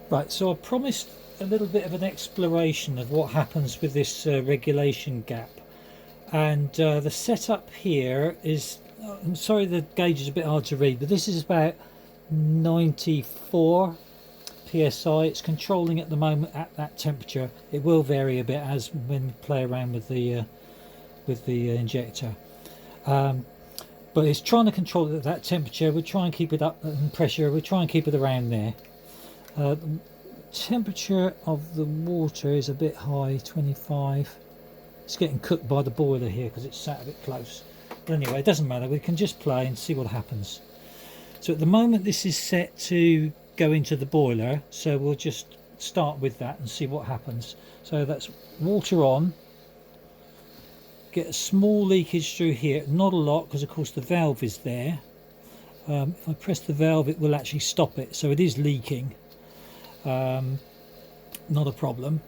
Right, so I promised a little bit of an exploration of what happens with this regulation gap, and the setup here is, I'm sorry the gauge is a bit hard to read, but this is about 94 psi. It's controlling at the moment at that temperature. It will vary a bit as when we play around with the injector, but it's trying to control it at that temperature. We'll try and keep it up, and pressure we'll try and keep it around there. The temperature of the water is a bit high, 25. It's getting cooked by the boiler here because it's sat a bit close. But anyway, it doesn't matter. We can just play and see what happens. So at the moment this is set to go into the boiler, so we'll just start with that and see what happens. So that's water on. Get a small leakage through here, not a lot because of course the valve is there. If I press the valve it will actually stop it, so it is leaking. Not a problem.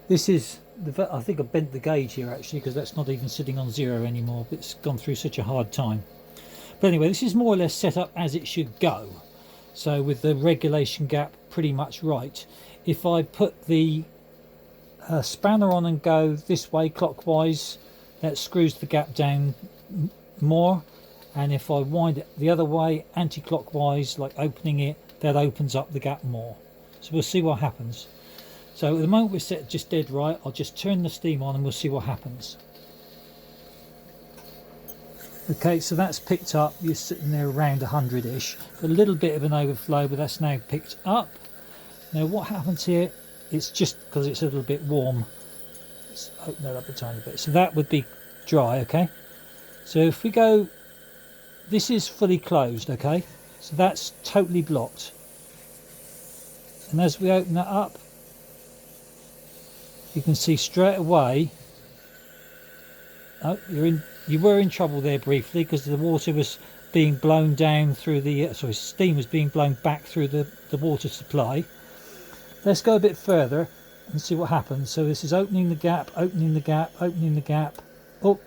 This is I think I bent the gauge here actually because that's not even sitting on 0 anymore. It's gone through such a hard time. But anyway, this is more or less set up as it should go. So with the regulation gap pretty much right. If I put the spanner on and go this way clockwise, that screws the gap down more, and if I wind it the other way anti-clockwise, like opening it, that opens up the gap more. So we'll see what happens. So at the moment we're set just dead right. I'll just turn the steam on and we'll see what happens. Okay, so that's picked up. You're sitting there around 100-ish. A little bit of an overflow, but that's now picked up. Now what happens here, it's just because it's a little bit warm. Let's open that up a tiny bit. So that would be dry, okay? So if we go, this is fully closed, okay? So that's totally blocked. And as we open that up, you can see straight away, oh, you were in trouble there briefly because the water was being blown down through the, steam was being blown back through the water supply. Let's go a bit further and see what happens. So this is opening the gap, opening the gap, opening the gap. Oh,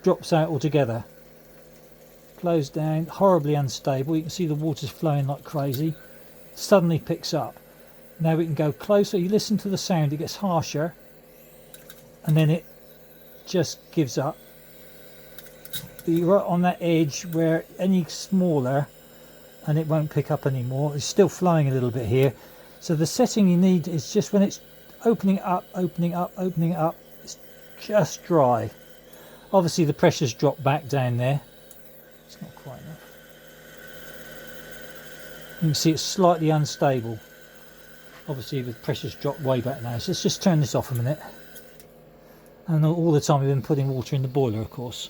drops out altogether. Closed down, horribly unstable. You can see the water's flowing like crazy. Suddenly picks up. Now we can go closer. You listen to the sound, it gets harsher, and then it just gives up. But you're right on that edge where any smaller and it won't pick up anymore. It's still flowing a little bit here. So the setting you need is just when it's opening up, opening up, opening up, it's just dry. Obviously the pressure's dropped back down there. It's not quite enough. You can see it's slightly unstable. Obviously the pressure's dropped way back now. So let's just turn this off a minute. And all the time we've been putting water in the boiler, of course.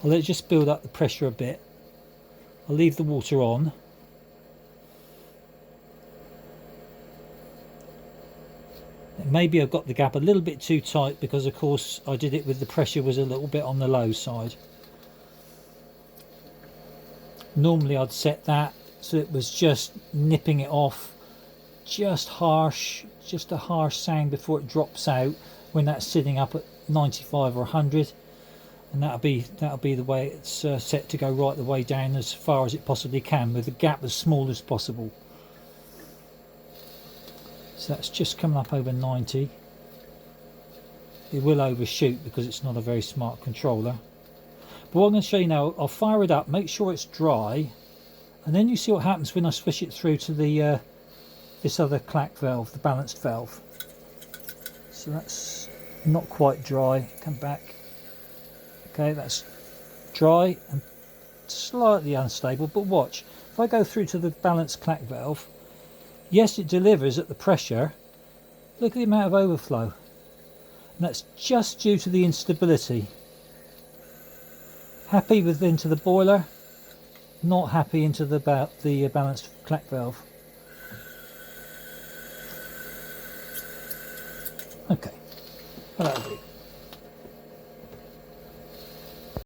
I'll let it just build up the pressure a bit. I'll leave the water on. Maybe I've got the gap a little bit too tight because of course I did it with the pressure was a little bit on the low side. Normally I'd set that so it was just nipping it off, just a harsh sound before it drops out when that's sitting up at 95 or 100, and that'll be the way it's set to go right the way down as far as it possibly can with the gap as small as possible. So that's just coming up over 90. It will overshoot because it's not a very smart controller. But what I'm going to show you now, I'll fire it up, make sure it's dry, and then you see what happens when I swish it through to the this other clack valve, the balanced valve. So that's not quite dry. Come back. Okay, that's dry and slightly unstable, but watch. If I go through to the balanced clack valve, yes, it delivers at the pressure. Look at the amount of overflow. And that's just due to the instability. Happy with into the boiler, not happy into the balanced clack valve. Okay, well, that'll do.